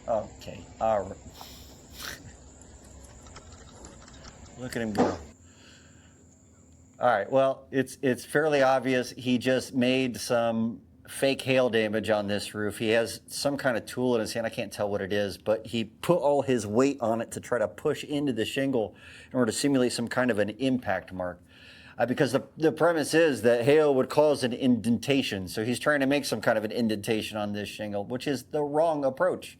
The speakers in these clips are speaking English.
Okay, all right. Look at him go. All right, well, it's fairly obvious he just made some fake hail damage on this roof. He has some kind of tool in his hand. I can't tell what it is, but he put all his weight on it to try to push into the shingle in order to simulate some kind of an impact mark. Because the premise is that hail would cause an indentation. So he's trying to make some kind of an indentation on this shingle, which is the wrong approach.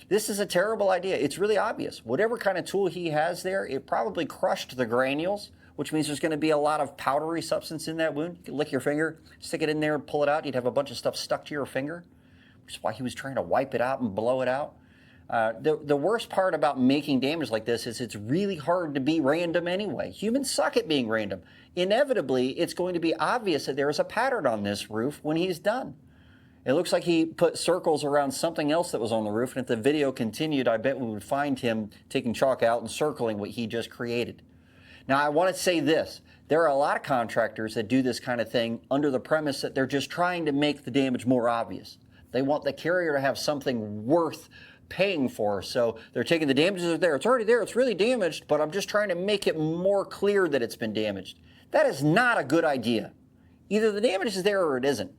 This is a terrible idea. It's really obvious. Whatever kind of tool he has there, it probably crushed the granules, which means there's going to be a lot of powdery substance in that wound. You can lick your finger, stick it in there, and pull it out. You'd have a bunch of stuff stuck to your finger, which is why he was trying to wipe it out and blow it out. The worst part about making damage like this is it's really hard to be random anyway. Humans suck at being random. Inevitably, it's going to be obvious that there is a pattern on this roof when he's done. It looks like he put circles around something else that was on the roof, and if the video continued, I bet we would find him taking chalk out and circling what he just created. Now, I want to say this. There are a lot of contractors that do this kind of thing under the premise that they're just trying to make the damage more obvious. They want the carrier to have something worth paying for. So they're taking the damages that are there. It's already there. It's really damaged, but I'm just trying to make it more clear that it's been damaged. That is not a good idea. Either the damage is there or it isn't.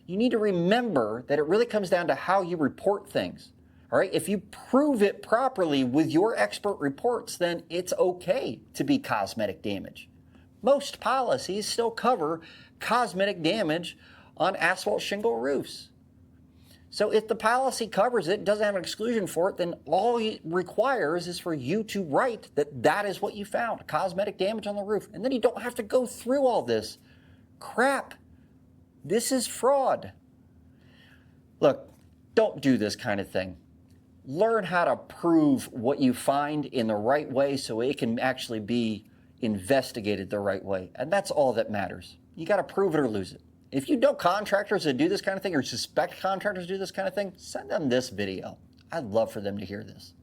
You need to remember that it really comes down to how you report things. All right, if you prove it properly with your expert reports, then it's okay to be cosmetic damage. Most policies still cover cosmetic damage on asphalt shingle roofs. So if the policy covers it, doesn't have an exclusion for it, then all it requires is for you to write that that is what you found, cosmetic damage on the roof. And then you don't have to go through all this crap. This is fraud. Look, don't do this kind of thing. Learn how to prove what you find in the right way so it can actually be investigated the right way. And that's all that matters. You got to prove it or lose it. If you know contractors that do this kind of thing or suspect contractors do this kind of thing, send them this video. I'd love for them to hear this.